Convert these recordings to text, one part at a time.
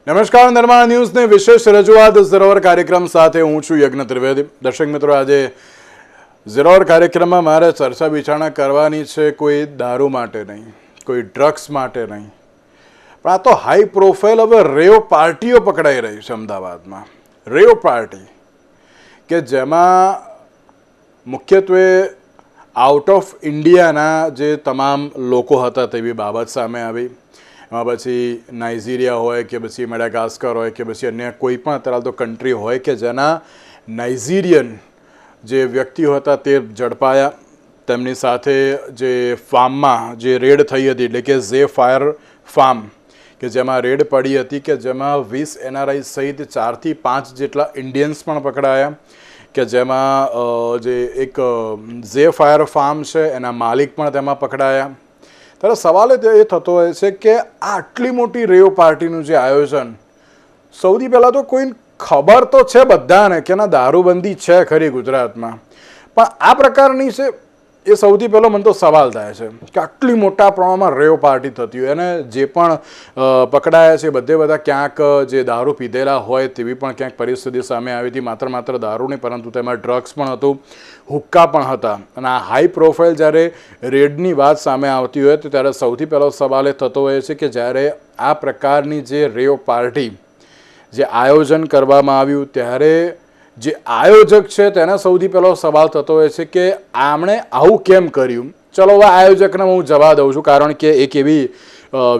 નમસ્કાર, નિર્માણ ન્યૂઝની વિશેષ રજૂઆત ઝરોવર કાર્યક્રમ સાથે હું છું યજ્ઞ ત્રિવેદી। દર્શક મિત્રો, આજે ઝરોવર કાર્યક્રમમાં મારે ચર્ચા વિચારણા કરવાની છે કોઈ દારૂ માટે નહીં, કોઈ ડ્રગ્સ માટે નહીં, પણ આ તો હાઈ પ્રોફાઇલ હવે રેવ પાર્ટીઓ પકડાઈ રહી છે અમદાવાદમાં। રેવ પાર્ટી કે જેમાં મુખ્યત્વે આઉટ ઓફ ઇન્ડિયાના જે તમામ લોકો હતા તેવી બાબત સામે આવી। એમાં પછી નાઇજીરિયા હોય કે પછી મેડાગાસ્કર હોય કે પછી અન્ય કોઈ પણ અત્યારે તો કન્ટ્રી હોય કે જેના નાઇજીરિયન જે વ્યક્તિઓ હતા તે ઝડપાયા। તેમની સાથે જે ફાર્મમાં જે રેડ થઈ હતી એટલે કે ઝે ફાયર ફાર્મ કે જેમાં રેડ પડી હતી કે જેમાં 20 NRI સહિત 4 થી 5 જેટલા ઇન્ડિયન્સ પણ પકડાયા કે જેમાં જે એક ઝે ફાયર ફાર્મ છે એના માલિક પણ તેમાં પકડાયા। ત્યારે સવાલ એ થતો હોય છે કે આ આટલી મોટી રેવ પાર્ટીનું જે આયોજન, સૌથી પહેલાં તો કોઈ ખબર તો છે બધાને કે ના દારૂબંધી છે ખરી ગુજરાતમાં, પણ આ પ્રકારની છે એ સૌથી પહેલો મને તો સવાલ થાય છે કે આટલી મોટા પ્રમાણમાં રેવ પાર્ટી થતી હોય અને જે પણ પકડાયા છે બધે બધા ક્યાંક જે દારૂ પીધેલા હોય તેવી પણ ક્યાંક પરિસ્થિતિ સામે આવી હતી। માત્ર દારૂ નહીં પરંતુ તેમાં ડ્રગ્સ પણ હતું, હુક્કા પણ હતા। અને આ હાઈ પ્રોફાઇલ જ્યારે રેડની વાત સામે આવતી હોય તો ત્યારે સૌથી પહેલો સવાલ એ થતો હોય છે કે જ્યારે આ પ્રકારની જે રેવ પાર્ટી જે આયોજન કરવામાં આવ્યું ત્યારે જે આયોજક છે તેને સૌથી પહેલો સવાલ થતો હોય છે કે આમણે આવું કેમ કર્યું। ચલો હવે આયોજકને હું જવા દઉં છું, કારણ કે એક એવી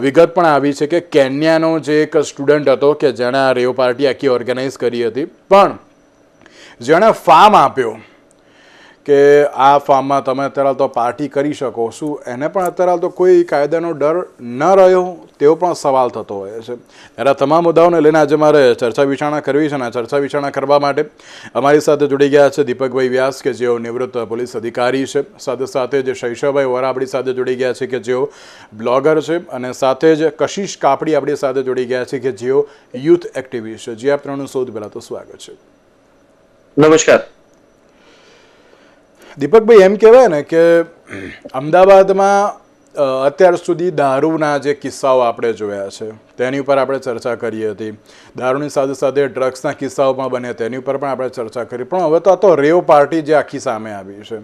વિગત પણ આવી છે કે કેન્યાનો જે એક સ્ટુડન્ટ હતો કે જેણે આ રેવ પાર્ટી આખી ઓર્ગેનાઇઝ કરી હતી, પણ જેણે ફાર્મ આપ્યો કે આ ફાર્મમાં તમે અત્યારે તો પાર્ટી કરી શકો, શું એને પણ અત્યારે તો કોઈ કાયદાનો ડર ન રહ્યો તેવો પણ સવાલ થતો હોય છે। ત્યારે તમામ મુદ્દાઓને લઈને આજે મારે ચર્ચા વિચારણા કરવી છે અને ચર્ચા વિચારણા કરવા માટે અમારી સાથે જોડી ગયા છે દીપકભાઈ વ્યાસ કે જેઓ નિવૃત્ત પોલીસ અધિકારી છે, સાથે સાથે જે શૈશવભાઈ વોરા આપણી સાથે જોડી ગયા છે કે જેઓ બ્લોગર છે, અને સાથે જ કશિશ કાપડી આપણી સાથે જોડી ગયા છે કે જેઓ યુથ એક્ટિવિસ્ટ છે। જે આપ ત્રણનું સૌથી પહેલાં તો સ્વાગત છે। નમસ્કાર દીપકભાઈ, એમ કહેવાય ને કે અમદાવાદમાં અત્યાર સુધી દારૂના જે કિસ્સાઓ આપણે જોયા છે તેની ઉપર આપણે ચર્ચા કરી હતી, દારૂની સાથે સાથે ડ્રગ્સના કિસ્સાઓ પણ બન્યા તેની ઉપર પણ આપણે ચર્ચા કરી, પણ હવે તો આ તો રેવ પાર્ટી જે આખી સામે આવી છે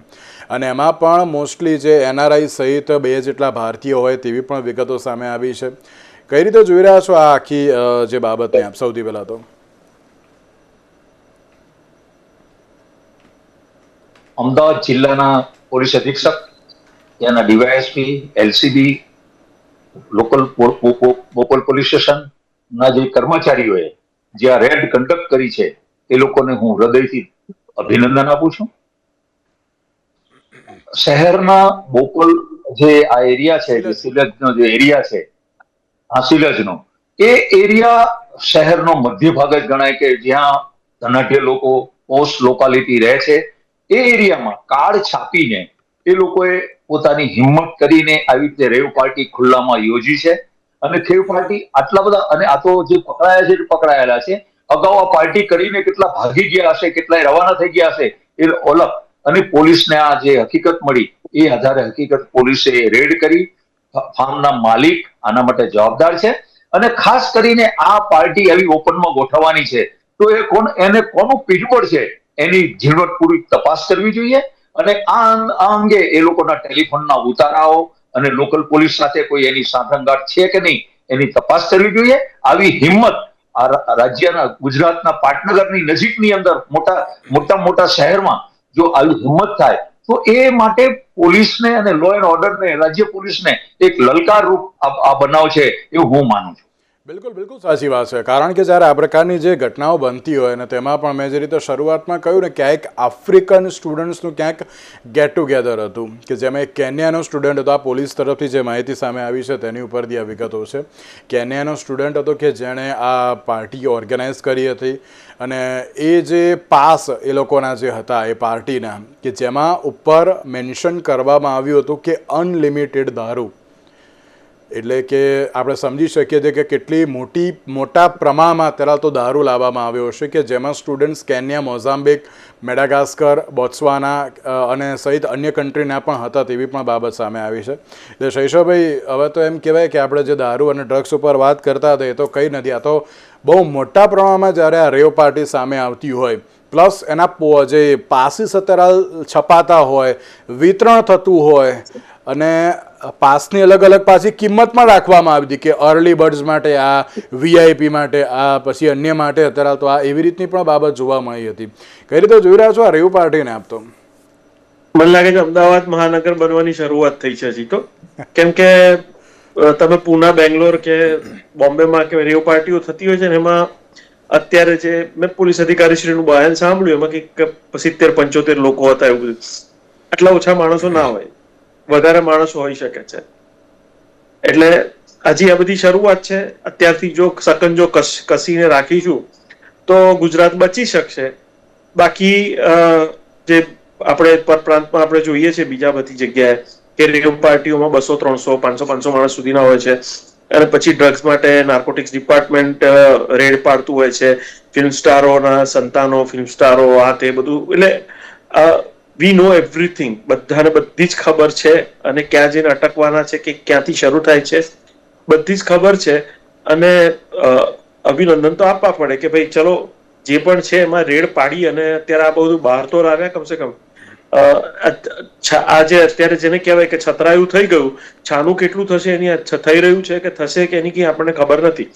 અને એમાં પણ મોસ્ટલી જે NRI સહિત 2 જેટલા ભારતીયો હોય તેવી પણ વિગતો સામે આવી છે। કઈ રીતે જોઈ રહ્યા છો આ આખી જે બાબતને આપ? સૌથી પહેલાં તો અમદાવાદ જિલ્લાના પોલીસ અધિક્ષક, ત્યાંના DYSP, LCB, local Bopal police સ્ટેશનના જે કર્મચારીઓએ જે આ રેડ કન્ડક્ટ કરી છે એ લોકોને હું હૃદયથી અભિનંદન આપું છું। શહેરના બોપલ જે આ એરિયા છે, જે સિલજનો જે એરિયા છે, આ સિલજનો એ એરિયા શહેરનો મધ્ય ભાગ જ ગણાય કે જ્યાં ધનાઢ્ય લોકો, પોસ્ટ લોકાલિટી રહે છે। એ એરિયામાં કાર્ડ છાપીને એ લોકોએ પોતાની હિંમત કરીને આવી રીતે રેવ પાર્ટી ખુલ્લામાં યોજી છે અને રેવ પાર્ટી આટલા બધા, અને આ તો જે પકડાયા છે પકડાયેલા છે, અગાઉ આ પાર્ટી કરીને કેટલા ભાગી ગયા હશે, કેટલાય રવાના થઈ ગયા હશે એ ઓલગ, અને પોલીસને આ જે હકીકત મળી એ આધારે હકીકત પોલીસે રેડ કરી। ફાર્મના માલિક આના માટે જવાબદાર છે અને ખાસ કરીને આ પાર્ટી આવી ઓપનમાં ગોઠવવાની છે તો એને કોનું પીઠબળ છે એની ઝીણવટપૂર્વક તપાસ કરવી જોઈએ અને આ અંગે એ લોકોના ટેલિફોનના ઉતારાઓ અને લોકલ પોલીસ સાથે કોઈ એની સાંઠગાંઠ છે કે નહીં એની તપાસ કરવી જોઈએ। આવી હિંમત આ રાજ્યના ગુજરાતના પાટનગરની નજીકની અંદર મોટા શહેરમાં જો આવી હિંમત થાય તો એ માટે પોલીસને અને લો એન્ડ ઓર્ડરને, રાજ્ય પોલીસને એક લલકારરૂપ આ બનાવ છે એવું હું માનું છું। બિલકુલ સાચી વાત છે, કારણ કે જ્યારે આ પ્રકારની જે ઘટનાઓ બનતી હોય અને તેમાં પણ મેં જે રીતે શરૂઆતમાં કહ્યું ને ક્યાંક આફ્રિકન સ્ટુડન્ટ્સનું ક્યાંક ગેટ ટુગેધર હતું કે જેમાં એક કેન્યાનો સ્ટુડન્ટ હતો। આ પોલીસ તરફથી જે માહિતી સામે આવી છે તેની ઉપરથી આ વિગતો છે। કેન્યાનો સ્ટુડન્ટ હતો કે જેણે આ પાર્ટી ઓર્ગેનાઇઝ કરી હતી અને એ જે પાસ એ લોકોના જે હતા એ પાર્ટીના કે જેમાં ઉપર મેન્શન કરવામાં આવ્યું હતું કે અનલિમિટેડ દારૂ એટલે કે આપણે સમજી શકીએ છીએ કે કેટલી મોટા પ્રમાણમાં અત્યારે તો દારૂ લાવવામાં આવ્યો છે કે જેમાં સ્ટુડન્ટ્સ કેન્યા, મોઝામ્બિક, મેડાગાસ્કર, બોત્સવાના અને સહિત અન્ય કન્ટ્રીના પણ હતા તેવી પણ બાબત સામે આવી છે. એટલે શૈશવભાઈ, હવે તો એમ કહેવાય કે આપણે જે દારૂ અને ડ્રગ્સ ઉપર વાત કરતા હતા એ તો કંઈ નથી, આ તો બહુ મોટા પ્રમાણમાં જ્યારે આ રેવ પાર્ટી સામે આવતી હોય, પ્લસ એના જે પાસીસ અત્યારે છપાતા હોય, વિતરણ થતું હોય અને પાસની અલગ અલગ પાછી કિંમત પણ રાખવામાં આવી હતી કે અર્લી બર્ડ્સ માટે આ, VIP માટે આ, પછી અન્ય માટે અત્યારે તો આ, એવી રીતની પણ બાબત જોવા મળી હતી. કઈ રીતે જોઈ રહ્યા છો આ રેવ પાર્ટીને આપ? તો મને લાગે છે અમદાવાદ મહાનગર બનવાની શરૂઆત થઈ છે હજી તો, કેમ કે તમે પુના, બેંગ્લોર કે બોમ્બેમાં કે રેવ પાર્ટીઓ થતી હોય છે ને, એમાં અત્યારે જે મેં પોલીસ અધિકારી શ્રીનું બયાન સાંભળ્યું એમાં કંઈક 70-75 લોકો હતા એવું બધું. આટલા ઓછા માણસો ના હોય, વધારે માણસો હોઈ શકે છે. એટલે હજી આ બધી શરૂઆત છે. અત્યારથી જો સકંજો કસીને રાખીશું તો ગુજરાત બચી શકશે. બાકી જે આપણે પરપ્રાંતમાં આપણે જોઈએ છે બીજા બધી જગ્યાએ કે રેવ પાર્ટીઓમાં 200, 300, 500 માણસ સુધીના હોય છે અને પછી ડ્રગ્સ માટે નાર્કોટિક્સ ડિપાર્ટમેન્ટ રેડ પાડતું હોય છે. ફિલ્મ સ્ટારોના સંતાનો, ફિલ્મ સ્ટારો, આ તે બધું. એટલે વી નો એવરીથિંગ, બધાને બધી જ ખબર છે અને ક્યાં જઈને અટકવાના છે કે ક્યાંથી શરૂ થાય છે બધી જ ખબર છે. અને અભિનંદન તો આપવા પડે કે ભાઈ ચલો જે પણ છે એમાં રેડ પાડી અને અત્યારે આ બધું બહાર તો લાવ્યા. કમસે કમ આજે અત્યારે જેને કહેવાય કે છતરાયું થઈ ગયું, છાનું કેટલું થશે એની થઈ રહ્યું છે કે થશે કે એની કઈ આપણને ખબર નથી.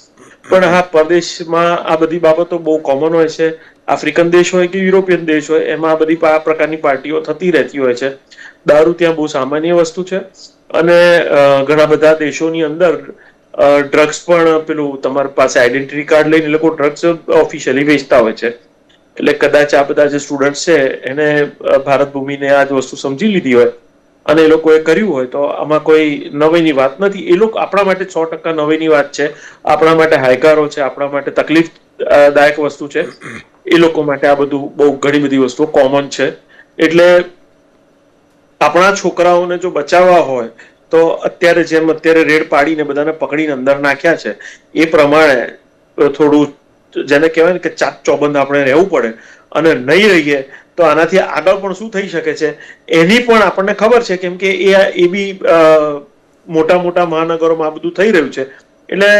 પણ હા, પ્રદેશમાં આ બધી બાબતો બહુ કોમન હોય છે. આફ્રિકન દેશ હોય કે યુરોપિયન દેશ હોય, એમાં આ બધી આ પ્રકારની પાર્ટીઓ થતી રહેતી હોય છે. દારૂ ત્યાં બહુ સામાન્ય વસ્તુ છે અને ઘણા બધા દેશોની અંદર ડ્રગ્સ પણ પેલું તમારી પાસે આઈડેન્ટિટી કાર્ડ લઈને એ લોકો ડ્રગ્સ ઓફિશિયલી વેચતા હોય છે. એટલે કદાચ આ બધા જે સ્ટુડન્ટ છે એને ભારત ભૂમિને આ જ વસ્તુ સમજી લીધી હોય અને એ લોકોએ કર્યું હોય તો આમાં કોઈ નવાઈની વાત નથી. એ લોકો આપણા માટે 100% નવાઈની વાત છે, આપણા માટે હાયકારો છે, આપણા માટે તકલીફદાયક વસ્તુ છે. એ લોકો માટે આ બધું બહુ ઘણી બધી વસ્તુઓ કોમન છે. એટલે આપણા છોકરાઓને જો બચાવવા હોય તો અત્યારે રેડ પાડીને બધાને પકડીને અંદર નાખ્યા છે એ પ્રમાણે થોડું જેને કહેવાય ને કે ચાક ચોબંધ આપણે રહેવું પડે. અને નહીં રહીએ તો આનાથી આગળ પણ શું થઈ શકે છે એની પણ આપણને ખબર છે, કેમ કે એ બી મોટા મહાનગરોમાં આ બધું થઈ રહ્યું છે. એટલે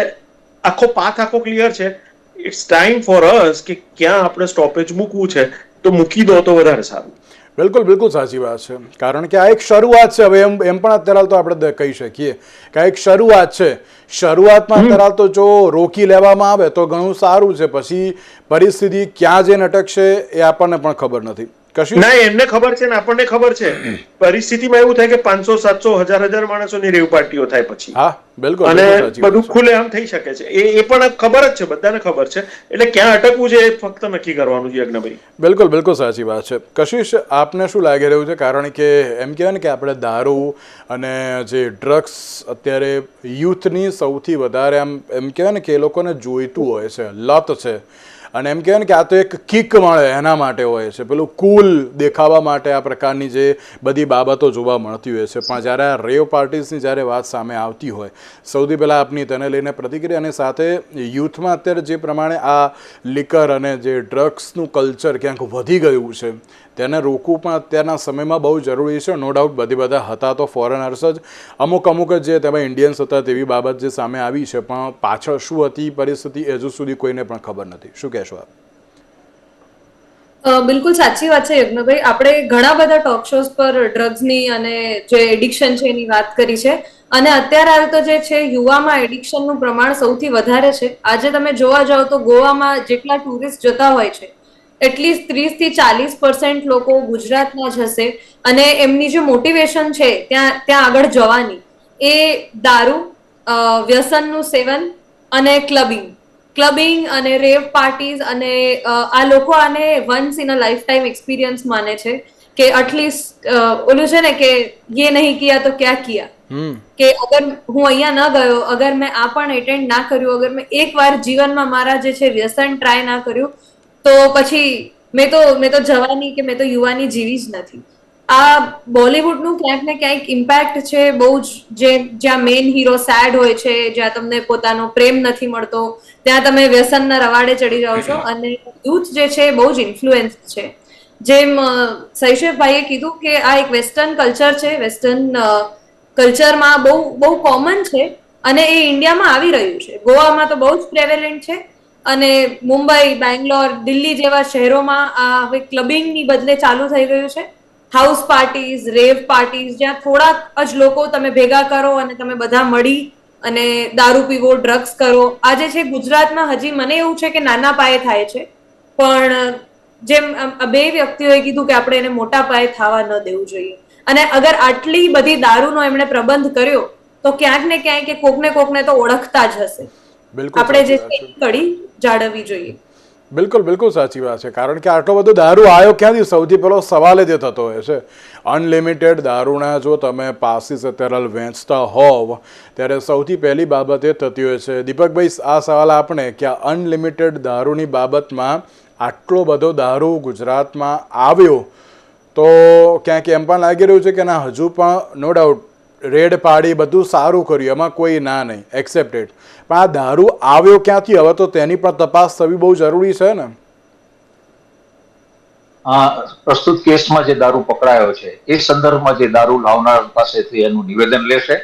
આખો પાથ ક્લિયર છે. ઇટ્સ ટાઈમ ફોર અસ કે ક્યાં આપણે સ્ટોપેજ મૂકવું છે તો મૂકી દો તો વધારે સારું. બિલકુલ સાચી વાત છે. કારણ કે આ એક શરૂઆત છે. હવે એમ પણ અત્યારે તો આપણે કહી શકીએ કે આ એક શરૂઆત છે. શરૂઆતમાં અત્યારે તો જો રોકી લેવામાં આવે તો ઘણું સારું છે. પછી પરિસ્થિતિ ક્યાં જઈને અટકશે એ આપણને પણ ખબર નથી. ના, એમને ખબર છે ને આપણને ખબર છે. પરિસ્થિતિમાં એવું થાય કે 500, 700, 1000 માણસોની રેવ પાર્ટીઓ થાય પછી. હા, બિલકુલ. અને બધું ખુલ્લેઆમ થઈ શકે છે. એ પણ ખબર જ છે, બધાને ખબર છે. એટલે ક્યાં અટકવું છે એ ફક્ત નક્કી કરવાનું છે. યજ્ઞભાઈ, બિલકુલ સાચી વાત છે. કશિશ, આપને શું લાગી રહ્યું છે? કારણ કે એમ કહેવાય ને કે આપણે દારૂ અને જે ડ્રગ્સ અત્યારે યુથની સૌથી વધારે એમ કહેવાય ને કે એ લોકોને જોઈતું હોય છે, લત છે. અને એમ કહેવાય ને કે આ તો એક કિક મળે એના માટે હોય છે, પેલું કુલ દેખાવા માટે આ પ્રકારની જે બધી બાબતો જોવા મળતી હોય છે. પણ જ્યારે આ રેવ પાર્ટીસની જ્યારે વાત સામે આવતી હોય, સૌથી પહેલાં આપની તેને લઈને પ્રતિક્રિયા અને સાથે યુથમાં અત્યારે જે પ્રમાણે આ લિકર અને જે ડ્રગ્સનું કલ્ચર ક્યાંક વધી ગયું છે તેને રોકવું પણ અત્યારના સમયમાં બહુ જરૂરી છે. નો ડાઉટ બધા હતા તો ફોરેનર્સ જ, અમુક જ જે તેમાં ઇન્ડિયન્સ હતા તેવી બાબત જે સામે આવી છે. પણ પાછળ શું હતી પરિસ્થિતિ હજુ સુધી કોઈને પણ ખબર નથી. શું કહેશો આપ? બિલકુલ સાચી વાત છે યજ્ઞભાઈ. આપણે ઘણા બધા ટોક શોઝ પર ડ્રગ્સની અને જે એડિક્શન છે એની વાત કરી છે. અને અત્યારે હાલ તો જે છે યુવામાં એડિક્શનનું પ્રમાણ સૌથી વધારે છે. આજે તમે જોવા જાઓ તો ગોવામાં જેટલા ટુરિસ્ટ જતા હોય છે એટલીસ્ટ 30-40% લોકો ગુજરાતના જ હશે. અને એમની જે મોટિવેશન છે ત્યાં આગળ જવાની એ દારૂ, વ્યસનનું સેવન અને ક્લબિંગ અને રેવ પાર્ટીઝ. અને આ લોકો આને once in a life time experience માને છે કે એટલીસ્ટ ઓલું છે ને કે યે નહીં કિયા તો ક્યા કિયા, કે અગર હું અહીંયા ન ગયો, અગર મેં આ પણ એટેન્ડ ના કર્યું, અગર મેં એકવાર જીવનમાં મારા જે છે વ્યસન ટ્રાય ના કર્યું તો પછી મેં તો જવાની કે મેં તો યુવાની જીવી જ નથી. આ બોલિવૂડનું ક્યાંક ને ક્યાંક ઇમ્પેક્ટ છે બહુ જ, જ્યાં મેઇન હીરો સેડ હોય છે, જ્યાં તમને પોતાનો પ્રેમ નથી મળતો, ત્યાં તમે વ્યસનના રવાડે ચડી જાઓ છો અને યુથ જે છે બહુ જ ઇન્ફ્લુએન્સ છે. જેમ સૈશવભાઈએ કીધું કે આ એક વેસ્ટર્ન કલ્ચર છે, વેસ્ટર્ન કલ્ચરમાં બહુ બહુ કોમન છે અને એ ઇન્ડિયામાં આવી રહ્યું છે. ગોવામાં તો બહુ જ પ્રેવેલન્ટ છે અને મુંબઈ, બેંગ્લોર, દિલ્હી જેવા શહેરોમાં આ હવે ક્લબિંગની બદલે ચાલુ થઈ ગયું છે. હાઉસ પાર્ટીઝ, રેવ પાર્ટીઝ, જ્યાં થોડાક જ લોકો તમે ભેગા કરો અને તમે બધા મળી અને દારૂ પીવો, ડ્રગ્સ કરો. આજે છે ગુજરાતમાં હજી મને એવું છે કે નાના પાયે થાય છે, પણ જેમ બે વ્યક્તિઓએ કીધું કે આપણે એને મોટા પાયે થવા ન દેવું જોઈએ. અને અગર આટલી બધી દારૂનો એમણે પ્રબંધ કર્યો તો ક્યાંક ને ક્યાંક કોકને તો ઓળખતા જ હશે. બિલકુલ આપણે જે સાચી વાત છે. કડી જાળવવી જોઈએ. બિલકુલ સાચી વાત છે. કારણ કે આટલો બધો દારૂ આવ્યો ક્યાંથી? સૌથી પહેલો સવાલ જ થતો હોય છે. અનલિમિટેડ દારૂના જો તમે પાસીસ અત્યારે વેચતા હોવ ત્યારે સૌથી પહેલી બાબત એ થતી હોય છે. દીપકભાઈ, આ સવાલ આપણે કે આ અનલિમિટેડ દારૂની બાબતમાં આટલો બધો દારૂ ગુજરાતમાં આવ્યો તો ક્યાંક એમ પણ લાગી રહ્યું છે કે ના, હજુ પણ નો ડાઉટ રેડ પાડી બધું સારું કર્યું, એમાં કોઈ ના નહીં, એક્સેપ્ટેડ, પણ આ દારૂ આવ્યો ક્યાંથી? હવે તો તેની પણ તપાસ થવી બહુ જરૂરી છે ને. પ્રસ્તુત કેસમાં જે દારૂ પકડાયો છે એ સંદર્ભમાં જે દારૂ લાવનાર પાસેથી એનું નિવેદન લેશે,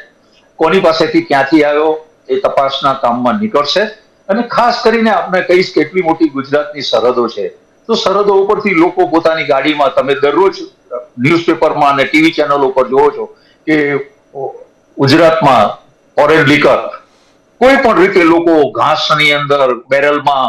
કોની પાસેથી ક્યાંથી આવ્યો એ તપાસના કામમાં નીકળશે. અને ખાસ કરીને આપણે કહીશ કે એટલી મોટી ગુજરાતની સરહદો છે, તો સરહદો ઉપરથી લોકો પોતાની ગાડીમાં, તમે દરરોજ ન્યૂઝપેપરમાં અને ટીવી ચેનલો ઉપર જોવો છો કે ગુજરાતમાં ફોરેન લીકર કોઈ પણ રીતે લોકો ઘાસની અંદર, બેરલમાં,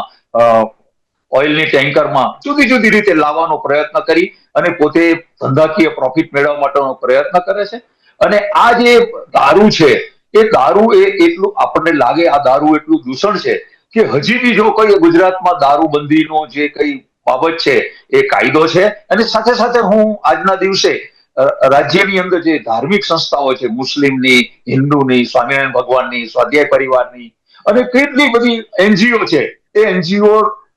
ઓઇલની ટેન્કરમાં જુદી જુદી રીતે લાવવાનો પ્રયત્ન કરી અને પોતે ધંધાકીય પ્રોફિટ મેળવવા માટેનો પ્રયત્ન કરે છે. અને આ જે દારૂ છે એ દારૂ એટલું આપણને લાગે આ દારૂ એટલું દૂષણ છે કે હજી બી જો કોઈ ગુજરાતમાં દારૂબંધીનો જે કઈ બાબત છે એ કાયદો છે. અને સાથે સાથે હું આજના દિવસે રાજ્યની અંદર જે ધાર્મિક સંસ્થાઓ છે, મુસ્લિમની, હિન્દુની, સ્વામિનારાયણ ભગવાનની, સ્વાધ્યાય પરિવારની અને કેટલી બધી એનજીઓ છે, એ એનજીઓ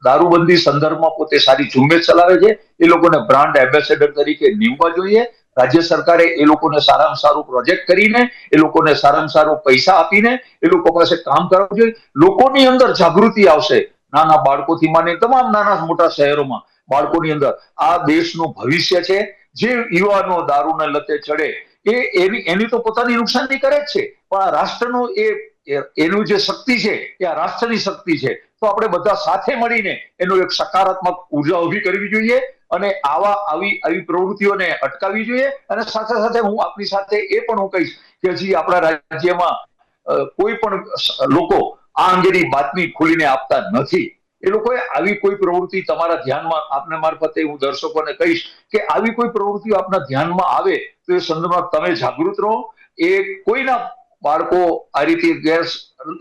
દારૂબંધી સંદર્ભમાં પોતે સારી ઝુંબેશ ચલાવે છે. એ લોકોને બ્રાન્ડ એમ્બેસેડર તરીકે નીમવા જોઈએ. રાજ્ય સરકારે એ લોકોને સારામાં સારું પ્રોજેક્ટ કરીને, એ લોકોને સારામાં સારો પૈસા આપીને એ લોકો પાસે કામ કરાવવું જોઈએ. લોકોની અંદર જાગૃતિ આવશે, નાના બાળકોથી માંડીને તમામ નાના મોટા શહેરોમાં બાળકોની અંદર આ દેશનું ભવિષ્ય છે. જે યુવાનો દારૂના લતે ચડે એની તો પોતાની નુકસાની કરે જ છે, પણ આ રાષ્ટ્રનો એનું જે શક્તિ છે એ આ રાષ્ટ્રની શક્તિ છે. તો આપણે બધા સાથે મળીને એનો એક સકારાત્મક ઉર્જા ઉભી કરવી જોઈએ અને આવી પ્રવૃત્તિઓને અટકાવવી જોઈએ. અને સાથે સાથે હું આપની સાથે એ પણ હું કહીશ કે હજી આપણા રાજ્યમાં કોઈ પણ લોકો આ અંગેની બાતમી ખુલીને આપતા નથી. એ લોકોએ આવી કોઈ પ્રવૃત્તિ તમારા ધ્યાનમાં, આપના મારફતે હું દર્શકોને કહીશ કે આવી કોઈ પ્રવૃત્તિઓ આપના ધ્યાનમાં આવે તો એ સંદર્ભમાં તમે જાગૃત રહો. એ કોઈના બાળકો આ રીતે ગેર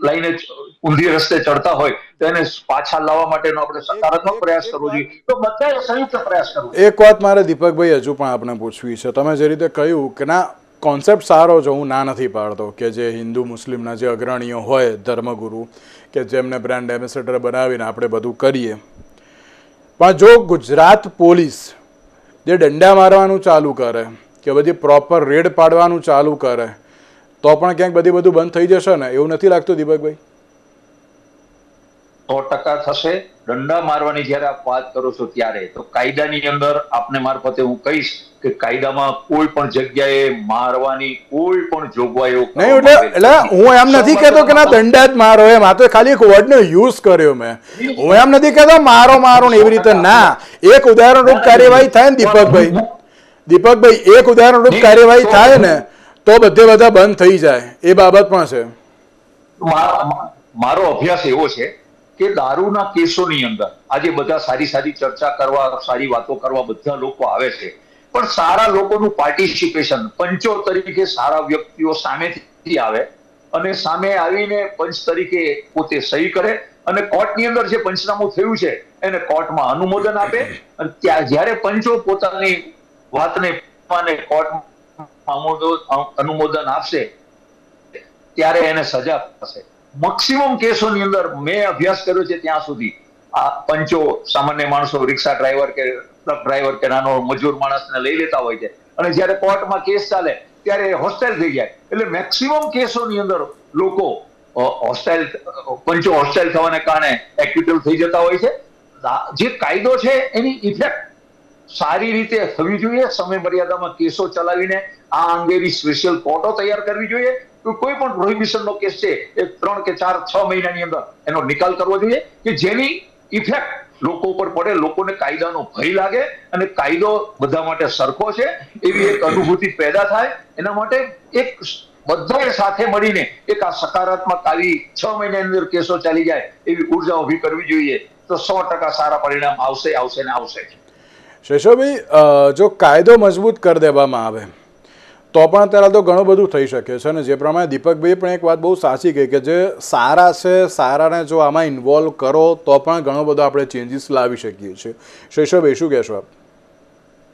લઈને ઊંધી રસ્તે ચડતા હોય તો એને પાછા લાવવા માટેનો આપણે સકારાત્મક પ્રયાસ કરવો જોઈએ. તો બધાએ સંયુક્ત પ્રયાસ કરવો. એક વાત મારે દીપકભાઈ હજુ પણ આપણે પૂછવી છે. તમે જે રીતે કહ્યું કે ના, કોન્સેપ્ટ સારો છે, હું ના નથી પાડતો કે જે હિન્દુ મુસ્લિમના જે અગ્રણીઓ હોય, ધર્મગુરુ, કે જેમને બ્રાન્ડ એમ્બેસેડર બનાવીને આપણે બધું કરીએ, પણ જો ગુજરાત પોલીસ જે દંડા મારવાનું ચાલુ કરે કે બધી પ્રોપર રેડ પાડવાનું ચાલુ કરે તો પણ ક્યાંક બધું બંધ થઈ જશે ને? એવું નથી લાગતું દીપકભાઈ? 100% થશે. દંડા મારવાની જયારે આપ વાત કરો છો ત્યારે તો કાયદાની અંદર આપને મારફતે હું કહીશ કે કાયદામાં કોઈ પણ જગ્યાએ મારવાની કોઈ પણ જોગવાઈઓ નહીં. એટલે હું એમ નથી કહેતો કે ના દંડા જ મારો, એમ આ તો ખાલી એક વર્ડનો યુઝ કર્યો મેં. હું એમ નથી કહેતો મારો ને એવી રીતે, ના. એક ઉદાહરણરૂપ કાર્યવાહી થાય ને દીપકભાઈ, એક ઉદાહરણરૂપ કાર્યવાહી થાય ને તો બધા બંધ થઈ જાય, એ બાબત પણ છે. મારો અભ્યાસ એવો છે કે દારૂના કેસોની અંદર આજે બધા સારી ચર્ચા કરવા, સારી વાતો કરવા બધા લોકો આવે છે, પણ સારા લોકોનું પાર્ટિસિપેશન, પંચો તરીકે સારા વ્યક્તિઓ સામેથી આવે અને સામે આવીને પંચ તરીકે પોતે સહી કરે અને કોર્ટની અંદર જે પંચનામું થયું છે એને કોર્ટમાં અનુમોદન આપે. અને ત્યાં જ્યારે પંચો પોતાની વાતને કોર્ટમાં અનુમોદન આપશે ત્યારે એને સજા થશે. મેક્સિમમ કેસોની અંદર મેં અભ્યાસ કર્યો છે ત્યાં સુધી આ પંચો સામાન્ય માણસો, રિક્ષા ડ્રાઈવર કે ટ્રક ડ્રાઈવર કે નાનો મજૂર માણસને લઈ લેતા હોય છે અને જ્યારે કોર્ટમાં કેસ ચાલે ત્યારે હોસ્ટાઇલ થઈ જાય. એટલે મેક્સિમમ કેસોની અંદર લોકો હોસ્ટાઇલ પંચો હોસ્ટાઇલ થવાને કારણે એક્વિટલ થઈ જતા હોય છે. જે કાયદો છે એની ઇફેક્ટ સારી રીતે થવી જોઈએ. સમય મર્યાદામાં કેસો ચલાવીને આ અંગેની સ્પેશિયલ કોર્ટો તૈયાર કરવી જોઈએ. કોઈ પણ પ્રોહિબિશનનો કેસ છે એ 3 કે 4 6 મહિનાની અંદર એનો નિકાલ કરવો જોઈએ કે જેની ઇફેક્ટ લોકો ઉપર પડે, લોકોને કાયદાનો ભય લાગે અને કાયદો બધા માટે સરખો છે એવી એક અનુભૂતિ પેદા થાય. એના માટે એક બધાએ સાથે મળીને એક આ સકારાત્મક આવી 6 મહિનાની અંદર કેસો ચાલી જાય એવી ઉર્જા ઉભી કરવી જોઈએ. તો 100% સારા પરિણામ આવશે ને આવશે. શેષવભાઈ, જો કાયદો મજબૂત કરી દેવામાં આવે તો પણ અત્યારે તો ઘણું બધું થઈ શકે છે. અને જે પ્રમાણે દીપકભાઈ પણ એક વાત બહુ સાચી કહી કે જે સારા છે, સારાને જો આમાં ઇન્વોલ્વ કરો તો પણ ઘણો બધો આપણે ચેન્જીસ લાવી શકીએ છીએ. શેષવભાઈ, શું કહેશો આપ?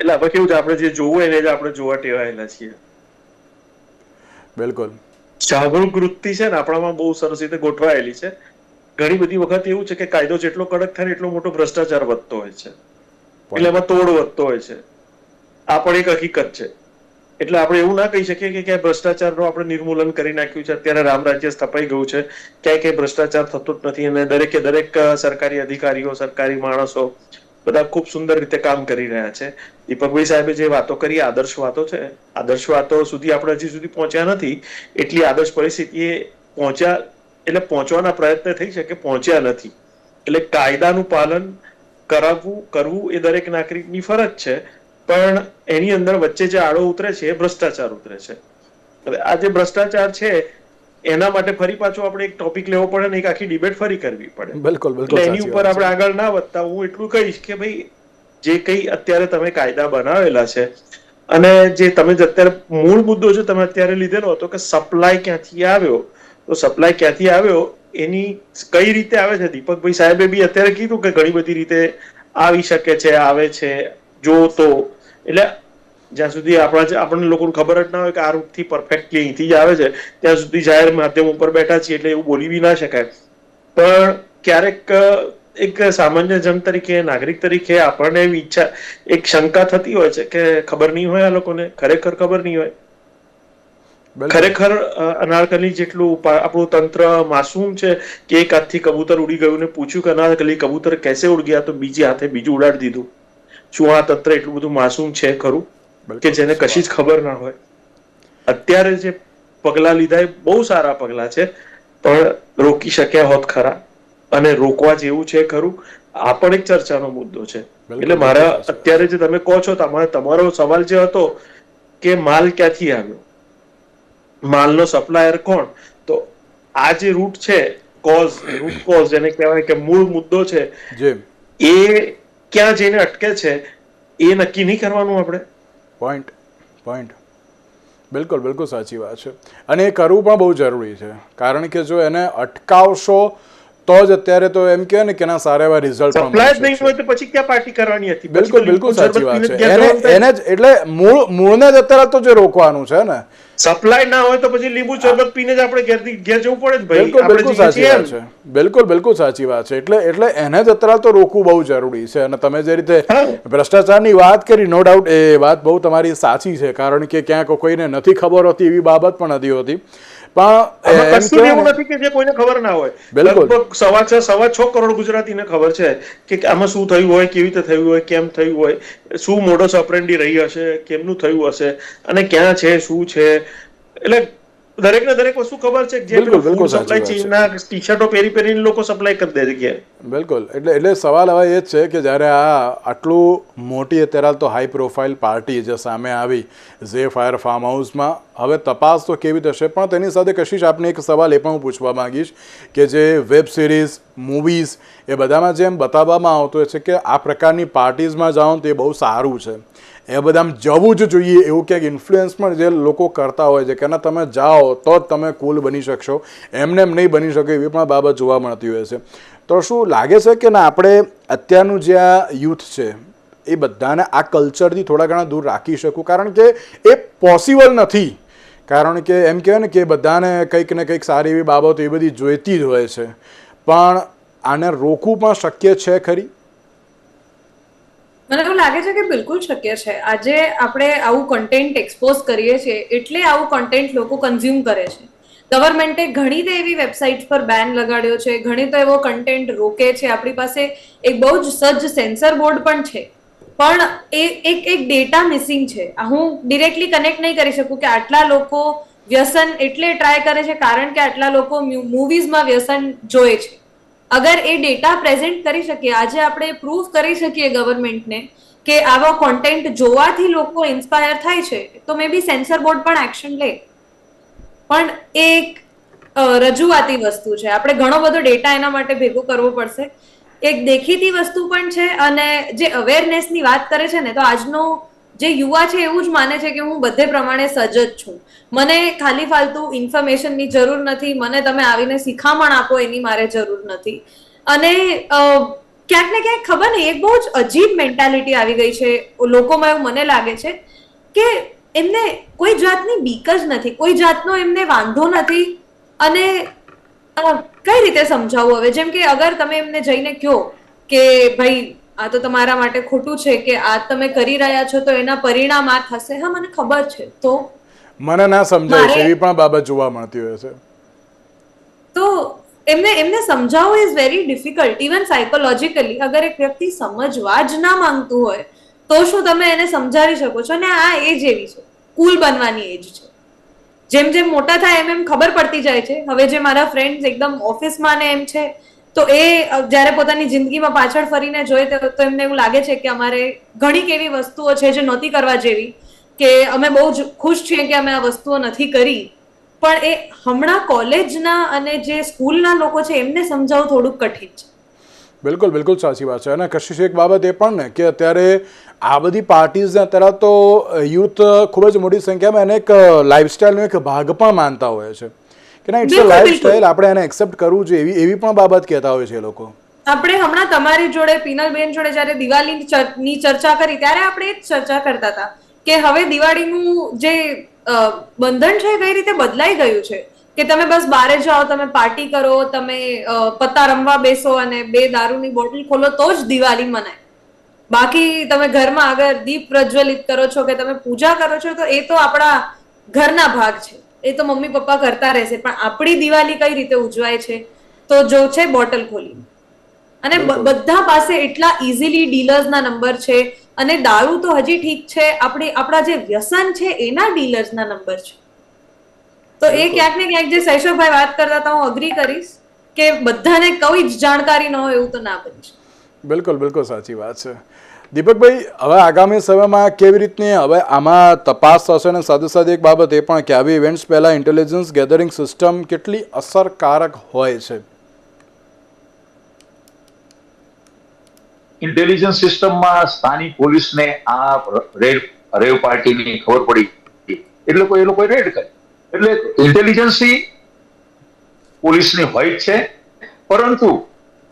એટલે હવે કેવું છે, આપણે જે જોવું એને જ આપણે જોવા ટેવાયેલા છીએ. બિલકુલ. જાગૃત વૃત્તિ છે ને આપણામાં બહુ સરસ રીતે ગોઠવાયેલી છે. ઘણી બધી વખત એવું છે કે કાયદો જેટલો કડક થાય એટલો મોટો ભ્રષ્ટાચાર વધતો હોય છે, એટલે એમાં તોડ વધતો હોય છે. આ પણ એક હકીકત છે. એટલે આપણે એવું ના કહી શકીએ કે ક્યાંય ભ્રષ્ટાચારનું આપણે નિર્મૂલન કરી નાખ્યું છે, અત્યારે રામ રાજ્ય સ્થપાઈ ગયું છે, ક્યાંય ક્યાંય ભ્રષ્ટાચાર થતો જ નથી અને દરેક સરકારી અધિકારીઓ, સરકારી માણસો બધા ખૂબ સુંદર રીતે કામ કરી રહ્યા છે. દીપકભાઈ સાહેબે જે વાતો કરી આદર્શ વાતો છે, આદર્શ વાતો સુધી આપણે હજી સુધી પહોંચ્યા નથી. એટલી આદર્શ પરિસ્થિતિએ પહોંચ્યા એટલે પહોંચવાના પ્રયત્ન થઈ શકે, પહોંચ્યા નથી. એટલે કાયદાનું પાલન કરવું એ દરેક નાગરિકની ફરજ છે, પણ એની અંદર વચ્ચે જે આડો ઉતરે છે એ ભ્રષ્ટાચાર ઉતરે છે. હવે આ જે ભ્રષ્ટાચાર છે એના માટે ફરી પાછો આપણે એક ટોપિક લેવો પડે ને એક આખી ડિબેટ ફરી કરવી પડે. બિલકુલ, બિલકુલ. એની ઉપર આપણે આગળ ના વધતા હું એટલું કહીશ કે ભાઈ જે કઈ અત્યારે તમે કાયદા બનાવેલા છે અને જે તમે અત્યારે મૂળ મુદ્દો જો તમે અત્યારે લીધેલો હતો કે સપ્લાય ક્યાંથી આવ્યો, તો સપ્લાય ક્યાંથી આવ્યો એની કઈ રીતે આવે છે. દીપકભાઈ સાહેબે બી અત્યારે કીધું કે ઘણી બધી રીતે આવી શકે છે, આવે છે, જો તો એટલે જ્યાં સુધી આપણને લોકોને ખબર જ ના હોય કે આ રૂટથી પરફેક્ટલી અહીંથી જ આવે છે ત્યાં સુધી જાહેર માધ્યમ ઉપર બેઠા છીએ એટલે એવું બોલી બી ના શકાય. પણ ક્યારેક એક સામાન્ય જન તરીકે, નાગરિક તરીકે આપણને એવી ઈચ્છા, એક શંકા થતી હોય છે કે ખબર નહીં હોય આ લોકોને, ખરેખર ખબર નહીં હોય. ખરેખર અનારકલી જેટલું આપણું તંત્ર માસૂમ છે કે એક હાથથી કબૂતર ઉડી ગયું ને પૂછ્યું કે અનારકલી કબૂતર કેસે ઉડ ગયા તો બીજી હાથે બીજું ઉડાડી દીધું. શું આ તંત્ર એટલું બધું માસૂમ છે ખરું કે જેને કશી જ ખબર ના હોય? અત્યારે જે પગલા લીધા એ બહુ સારા પગલા છે, પણ રોકી શક્યા હોત ખરા અને રોકવા જેવું છે ખરું? આ પણ એક ચર્ચાનો મુદ્દો છે. એટલે મારા અત્યારે જે તમે કહો છો, તમારો સવાલ જે હતો કે માલ ક્યાંથી આવ્યો, માલનો સપ્લાયર કોણ, તો આ જે રૂટ છે, રૂટ કોઝ જેને કહેવાય કે મૂળ મુદ્દો છે, એ ક્યાં જઈને અટકે છે એ નક્કી નહીં કરવાનું આપણે. પોઈન્ટ બિલકુલ, બિલકુલ સાચી વાત છે. અને એ કરવું પણ બહુ જરૂરી છે, કારણ કે જો એને અટકાવશો તો જ અત્યારે તો એમ કહે ને કે ના સારા એવા રિઝલ્ટ પણ સપ્લાય જ નહીં હોય તો પછી ક્યાં પાર્ટી કરવાની હતી? બિલકુલ, બિલકુલ સાચી વાત છે. એને જ એટલે મૂળને જ અત્યારે તો જે રોકવાનું છે ને. સપ્લાય ના હોય તો પછી લીંબુ શરબત પીને જ આપણે ઘેર જવું પડે જ ભાઈ. બિલકુલ, બિલકુલ સાચી વાત છે. બિલકુલ, બિલકુલ સાચી વાત છે. એટલે એને જ અત્યારે તો રોકવું બહુ જરૂરી છે. અને તમે જે રીતે ભ્રષ્ટાચારની વાત કરી, નો ડાઉટ એ વાત બહુ તમારી સાચી છે, કારણ કે ક્યાંક કોઈને નથી ખબર હોતી એવી બાબત પણ નથી હોતી. પણ એવું નથી કે જે કોઈને ખબર ના હોય. લગભગ 6.25 કરોડ ગુજરાતીને ખબર છે કે આમાં શું થયું હોય, કેવી રીતે થયું હોય, કેમ થયું હોય, શું મોડસ ઓપરેન્ડી રહી હશે, કેમનું થયું હશે અને ક્યાં છે, શું છે. એટલે દરેકને દરેક વસ્તુ ખબર છે. જે સપ્લાય ચેઇનના ટી શર્ટો પહેરીને લોકો સપ્લાય કરી દે છે. બિલકુલ. એટલે સવાલ હવે એ જ છે કે જ્યારે આટલું મોટી અત્યારે તો હાઈ પ્રોફાઇલ પાર્ટી જે સામે આવી ઝે ફાયર ફાર્મ હાઉસમાં, હવે તપાસ તો કેવી થશે, પણ તેની સાથે કશિશ આપને એક સવાલ એ પણ હું પૂછવા માંગીશ કે જે વેબ સિરીઝ, મૂવીઝ એ બધામાં જેમ બતાવવામાં આવતું હોય છે કે આ પ્રકારની પાર્ટીઝમાં જાઓ તે બહુ સારું છે, એ બધામાં જવું જ જોઈએ, એવું ક્યાંક ઇન્ફ્લુઅન્સ પણ જે લોકો કરતા હોય છે કે ના તમે જાઓ તો જ તમે કુલ બની શકશો, એમને એમ નહીં બની શકે, એવી પણ બાબત જોવા મળતી હોય છે. તો શું લાગે છે કે ના આપણે અત્યારનું જે આ યુથ છે એ બધાને આ કલ્ચરથી થોડા ઘણા દૂર રાખી શકું? કારણ કે એ પોસિબલ નથી, કારણ કે એમ કહેવાય ને કે બધાને કંઈક ને કંઈક સારી એવી બાબતો એ બધી જોઈતી જ હોય છે, પણ આને રોકવું પણ શક્ય છે ખરી? મને એવું લાગે છે કે બિલકુલ શક્ય છે. આજે આપણે આવું કન્ટેન્ટ એક્સપોઝ કરીએ છીએ એટલે આવું કન્ટેન્ટ લોકો કન્ઝ્યુમ કરે છે. ગવર્મેન્ટે ઘણી તો એવી વેબસાઇટ પર બેન લગાડ્યો છે, ઘણી તો એવો કન્ટેન્ટ રોકે છે. આપણી પાસે એક બહુ જ સજ્જ સેન્સર બોર્ડ પણ છે, પણ એક ડેટા મિસિંગ છે. હું ડિરેક્ટલી કનેક્ટ નહીં કરી શકું કે આટલા લોકો વ્યસન એટલે ટ્રાય કરે છે કારણ કે આટલા લોકો મૂવીઝમાં વ્યસન જોએ છે. અગર એ ડેટા પ્રેઝન્ટ કરી શકીએ, આજે આપણે પ્રૂવ કરી શકીએ ગવર્મેન્ટને કે આવા કોન્ટેન્ટ જોવાથી લોકો ઇન્સ્પાયર થાય છે, તો મે બી સેન્સર બોર્ડ પણ એક્શન લે. પણ એ એક રજૂઆતી વસ્તુ છે. આપણે ઘણો બધો ડેટા એના માટે ભેગો કરવો પડશે. એક દેખીતી વસ્તુ પણ છે. અને જે અવેરનેસની વાત કરે છે ને, તો આજનો જે યુવા છે એવું જ માને છે કે હું બધે પ્રમાણે સજ્જ છું, મને ખાલી ફાલતુ ઇન્ફોર્મેશનની જરૂર નથી, મને તમે આવીને શિખામણ આપો એની મારે જરૂર નથી. અને ક્યાંક ને ક્યાંક ખબર નહીં, એક બહુ જ અજીબ મેન્ટાલિટી આવી ગઈ છે લોકોમાં, એવું મને લાગે છે કે એમને કોઈ જાતની બીક જ નથી, કોઈ જાતનો એમને વાંધો નથી. અને કઈ રીતે સમજાવવું હવે? જેમ કે અગર તમે એમને જઈને કહો કે ભાઈ આ તો તમારા માટે ખોટું છે, કે આ તમે કરી રહ્યા છો તો એના પરિણામ આ થશે. હા, મને ખબર છે, તો મને ના સમજાય છે એવી પણ બાબત જોવા મળતી હોય છે. તો એમને સમજાવવું is very difficult. Even psychologically અગર એક વ્યક્તિ સમજવા જ ના માંગતું હોય તો શું તમે એને સમજાવી શકો છો? અને આ એજ એવી છે, કુલ બનવાની એજ છે. જેમ જેમ મોટા થાય એમ એમ ખબર પડતી જાય છે. હવે જે મારા ફ્રેન્ડ્સ એકદમ ઓફિસમાં ને એમ છે, તો એ જ્યારે પોતાની જિંદગીમાં પાછળ ફરીને જોઈએ તો એમને એવું લાગે છે કે અમારે ઘણી એવી વસ્તુઓ છે જે નહોતી કરવા જેવી, કે અમે બહુ જ ખુશ છીએ કે અમે આ વસ્તુઓ નથી કરી. પણ એ હમણાં કોલેજના અને જે સ્કૂલના લોકો છે એમને સમજાવવું થોડુંક કઠિન છે. બિલકુલ બિલકુલ સાચી વાત છે. અને કશિશ, એક બાબત એ પણ ને કે અત્યારે આ બધી પાર્ટીઝને અત્યારે તો યુથ ખૂબ જ મોટી સંખ્યામાં એને એક લાઈફસ્ટાઈલનો એક ભાગ પણ માનતા હોય છે કે ના, ઇટ્સ અ લાઈફસ્ટાઈલ, આપણે એને એક્સેપ્ટ કરવું જોઈએ, એવી પણ બાબત કહેતા હોય છે એ લોકો. આપણે હમણાં તમારી જોડે, પિનલબેન જોડે જયારે દિવાળીની ચર્ચા કરી ત્યારે આપણે એ જ ચર્ચા કરતા હતા કે હવે દિવાળીનું જે બંધન છે કઈ રીતે બદલાઈ ગયું છે કે તમે બસ બહાર જાઓ, તમે પાર્ટી કરો, તમે પત્તા રમવા બેસો અને 2 દારૂની બોટલ ખોલો તો જ દિવાળી મનાય. બાકી તમે ઘરમાં આગળ દીપ પ્રજ્વલિત કરો છો કે તમે પૂજા કરો છો તો એ તો આપણા ઘરના ભાગ છે, એ તો મમ્મી પપ્પા કરતા રહેશે. પણ આપણી દિવાળી કઈ રીતે ઉજવાય છે? તો જો છે બોટલ ખોલીને. અને બધા પાસે એટલા ઇઝીલી ડીલર્સના નંબર છે. અને દારૂ તો હજી ઠીક છે, આપણા જે વ્યસન છે એના ડીલર્સના નંબર છે. તો એ ક્યાંક ને ક્યાંક જે શૈશવભાઈ વાત કરતા હતા, હું અગ્રી કરીશ કે બધાને કોઈ જ જાણકારી ન હોય એવું તો ના બની શકે. બિલકુલ બિલકુલ સાચી વાત છે. દીપકભાઈ, હવે આગામી સમયમાં કેવી રીતની હવે આમાં તપાસ થશે? અને સાથે સાથે એક બાબત એ પણ કે આવી ઇવેન્ટ્સ પહેલા ઇન્ટેલિજન્સ ગેધરિંગ સિસ્ટમ કેટલી અસરકારક હોય છે? ઇન્ટેલિજન્સ સિસ્ટમમાં સ્થાનિક પોલીસને આ રેવ પાર્ટીની ખબર પડી એટલે એ લોકોએ રેડ કરી. એટલે ઇન્ટેલિજન્સી પોલીસની હોય જ છે, પરંતુ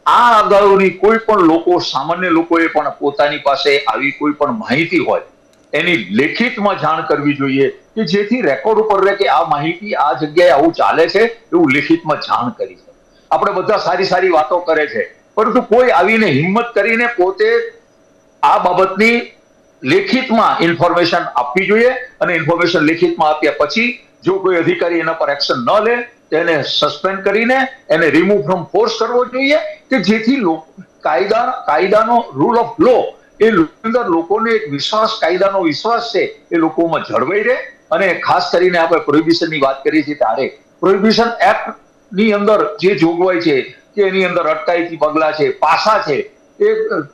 આ અગાઉની કોઈ પણ લોકો, સામાન્ય લોકોએ પણ પોતાની પાસે આવી કોઈ પણ માહિતી હોય એની લેખિતમાં જાણ કરવી જોઈએ, કે જેથી રેકોર્ડ ઉપર રહે કે આ માહિતી આ જગ્યાએ આવું ચાલે છે, એવું લેખિતમાં જાણ કરી છે. આપણે બધા સારી સારી વાતો કરે છે, પરંતુ કોઈ આવીને હિંમત કરીને પોતે આ બાબતની લેખિતમાં ઇન્ફોર્મેશન આપવી જોઈએ. અને ઇન્ફોર્મેશન લેખિતમાં આપ્યા પછી જો કોઈ અધિકારી એના પર એક્શન ન લે તો એને સસ્પેન્ડ કરીને એને રિમૂવ ફ્રોમ ફોર્સ કરવો જોઈએ, કે જેથી કાયદાનો રૂલ ઓફ લો એ અંદર લોકોને એક વિશ્વાસ, કાયદાનો વિશ્વાસ છે એ લોકોમાં જળવાઈ રહે. અને ખાસ કરીને આપણે પ્રોહિબિશનની વાત કરી છે ત્યારે પ્રોહિબિશન એક્ટ ની અંદર જે જોગવાઈ છે કે એની અંદર અટકાયતી પગલા છે, પાસા છે, એ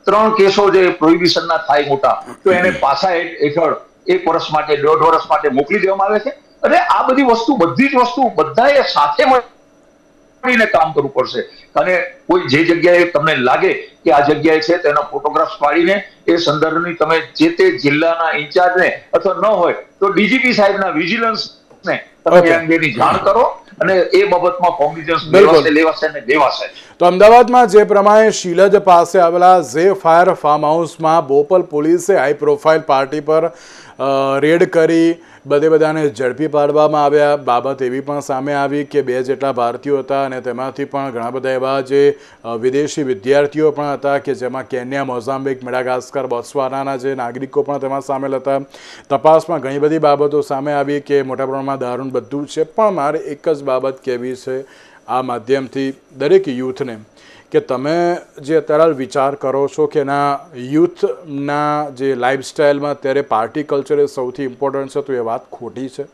3 કેસો જે પ્રોહિબિશનના થાય મોટા, તો એને પાસા હેઠળ 1 વર્ષ માટે, 1.5 વર્ષ માટે મોકલી દેવામાં આવે છે. અને આ બધી જ વસ્તુ બધાએ સાથે મળીને કામ કરવું પડશે. અને કોઈ જે જગ્યાએ તમને લાગે કે આ જગ્યાએ છે તેના ફોટોગ્રાફ્સ પાડીને એ સંદર્ભની તમે જે તે જિલ્લાના ઇન્ચાર્જને અથવા ન હોય તો ડીજીપી સાહેબના વિજિલન્સને તમે એ અંગેની જાણ કરો અને એ બાબતમાં કોગ્નિઝન્સ લેવાશે ને દેવાશે. તો અમદાવાદમાં જે પ્રમાણે શીલજ પાસે આવેલા ઝે ફાયર ફાર્મ હાઉસમાં બોપલ પોલીસે હાઈ પ્રોફાઇલ પાર્ટી પર રેડ કરી બધાને ઝડપી પાડવામાં આવ્યા. બાબત એવી પણ સામે આવી કે 2 જેટલા ભારતીયો હતા અને તેમાંથી પણ ઘણા બધા એવા જે વિદેશી વિદ્યાર્થીઓ પણ હતા કે જેમાં કેન્યા, મોઝામ્બિક, મેડાગાસ્કર, બોત્સવાનાના જે નાગરિકો પણ તેમાં સામેલ હતા. તપાસમાં ઘણી બધી બાબતો સામે આવી કે મોટા પ્રમાણમાં દારૂ બધું છે. પણ મારે એક જ બાબત કહેવી છે આ માધ્યમથી દરેક યુથને કે તમે જે અત્યારે વિચાર કરો છો કે ના યુથના જે લાઈફસ્ટાઈલમાં અત્યારે પાર્ટી કલ્ચર એ સૌથી ઇમ્પોર્ટન્ટ છે, તો એ વાત ખોટી છે.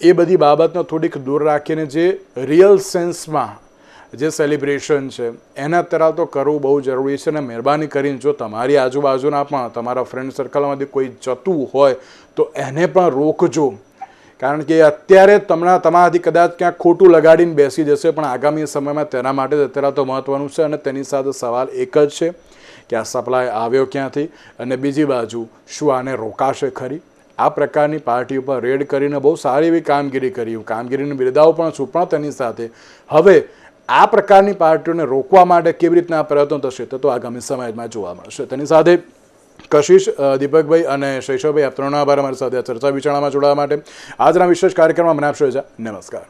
એ બધી બાબતને થોડીક દૂર રાખીને જે રિયલ સેન્સમાં જે સેલિબ્રેશન છે એને અત્યારે તો કરવું બહુ જરૂરી છે. અને મહેરબાની કરીને જો તમારી આજુબાજુના પણ તમારા ફ્રેન્ડ સર્કલમાંથી કોઈ જતું હોય તો એને પણ રોકજો. કારણ કે અત્યારે તમારાથી કદાચ ક્યાંક ખોટું લગાડીને બેસી જશે, પણ આગામી સમયમાં તેના માટે જ અત્યારે તો મહત્ત્વનું છે. અને તેની સાથે સવાલ એક જ છે કે આ સપ્લાય આવ્યો ક્યાંથી, અને બીજી બાજુ શું આને રોકાશે ખરી? આ પ્રકારની પાર્ટી ઉપર રેડ કરીને બહુ સારી એવી કામગીરી કરી, હું કામગીરીને બિરદાવું પણ છું, પણ તેની સાથે હવે આ પ્રકારની પાર્ટીઓને રોકવા માટે કેવી રીતના પ્રયત્નો થશે તો આગામી સમયમાં જોવા મળશે. તેની સાથે કશિશ, દીપકભાઈ અને શૈશવભાઈ, આપ ત્રણનો આભાર અમારી સાથે ચર્ચા વિચારણામાં જોડાવા માટે. આજના વિશેષ કાર્યક્રમમાં મને આપશો રજા. નમસ્કાર.